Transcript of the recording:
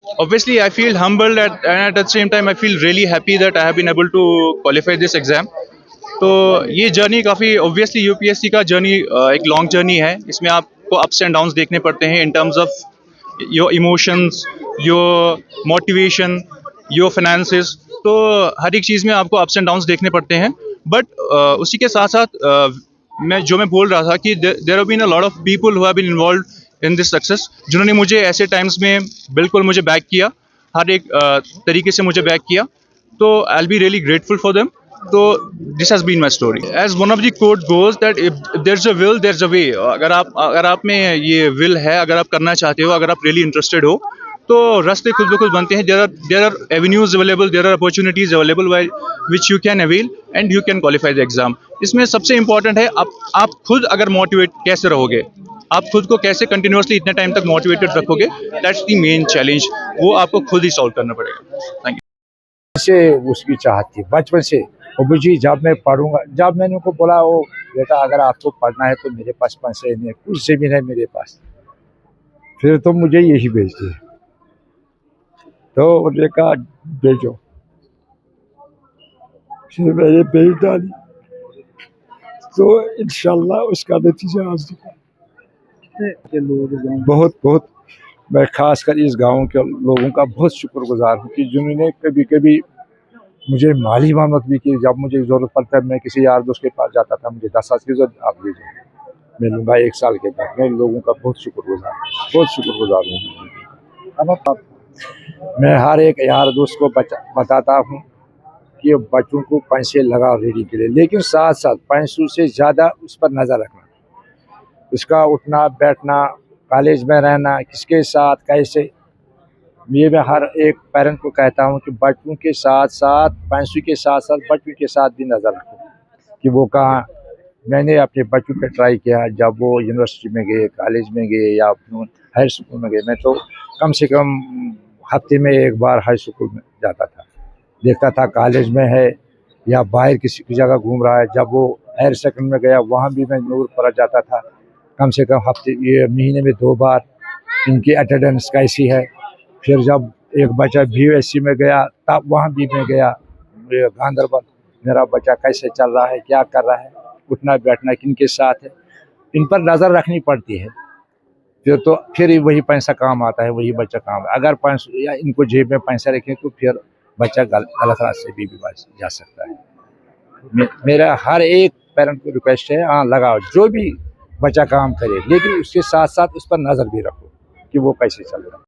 Obviously, I feel humbled and at the same time, I feel really happy that I have been able to qualify this exam. तो ये journey काफ़ी obviously UPSC का journey एक long journey है। इसमें आपको ups and downs देखने पड़ते हैं in terms of your emotions, your motivation, your finances. तो हर एक चीज़ में आपको अप्स एंड डाउन्स देखने पड़ते हैं। बट उसी के साथ साथ मैं बोल रहा था कि there have been a lot of people who have been involved in this success, जिन्होंने मुझे ऐसे टाइम्स में बिल्कुल मुझे बैक किया, हर एक तरीके से मुझे बैक किया। तो I will be really grateful for them. तो this has been my story. As one of the quote goes that if there a will there a way. अगर आप में ये विल है, अगर आप करना चाहते हो, अगर आप रियली इंटरेस्टेड हो, तो रास्ते खुद ब खुद बनते हैं। There are avenues available, there are opportunities available which you can avail and you can qualify the exam. इसमें सबसे इंपॉर्टेंट है आप खुद अगर मोटिवेट कैसे रहोगे, आप खुद को कैसे कंटिन्यूअसली इतने टाइम तक मोटिवेटेड रखोगे। दैट्स द मेन चैलेंज, वो आपको खुद ही सॉल्व करना पड़ेगा। Thank you. से उसकी चाहत थी बचपन से। और मुझे जब मैं पढ़ूंगा, जब मैंने उनको बोला वो बेटा अगर आपको पढ़ना है तो मेरे पास पैसे नहीं है, कुछ ज़मीन है मेरे पास, फिर तो मुझे यही भेजती है। तो उन्होंने कहा भेजो, फिर मैंने भेज डाली। तो इंशाल्लाह उसका नतीजा आज दिखा। बहुत बहुत मैं खासकर इस गांव के लोगों का बहुत शुक्रगुजार हूँ कि जिन्होंने कभी कभी मुझे माली मदद भी की। जब मुझे ज़रूरत पड़ता है, मैं किसी यार दोस्त के पास जाता था, मुझे 10 साल की जरूरत, आप भेजो, मैं लूँगा 1 साल के बाद। मैं लोगों का बहुत शुक्रगुजार हूँ। मैं हर एक यार दोस्त को बताता हूँ कि बच्चों को पैसे लगाओ रीडिंग के लिए, लेकिन साथ साथ पैसों से ज़्यादा उस पर नज़र रखना, उसका उठना बैठना, कॉलेज में रहना, किसके साथ कैसे। ये मैं हर एक पेरेंट को कहता हूँ कि बच्चों के साथ साथ पैसों के साथ साथ बच्चों के साथ भी नज़र रखो कि वो कहाँ। मैंने अपने बच्चों पे ट्राई किया, जब वो यूनिवर्सिटी में गए, कॉलेज में गए या हाई स्कूल में गए, मैं तो कम से कम हफ्ते में 1 बार हाई स्कूल में जाता था, देखता था कॉलेज में है या बाहर किसी की जगह घूम रहा है। जब वो हायर सेकेंडरी में गया, वहाँ भी मैं नूर पर जाता था, कम से कम ये महीने में 2 बार इनकी अटेंडेंस कैसी है। फिर जब एक बच्चा BUSC में गया, तब वहाँ भी मैं गया गांधरबल, मेरा बच्चा कैसे चल रहा है, क्या कर रहा है, उठना बैठना किन के साथ है, इन पर नज़र रखनी पड़ती है। फिर वही पैसा काम आता है, वही बच्चा काम। अगर पैसा या इनको जेब में पैसा रखें तो फिर बच्चा गलत रास्ते भी जा सकता है। मेरा हर एक पेरेंट को रिक्वेस्ट है, हाँ लगाओ, जो भी बच्चा काम करे, लेकिन उसके साथ साथ उस पर नज़र भी रखो कि वो कैसे चल रहा है।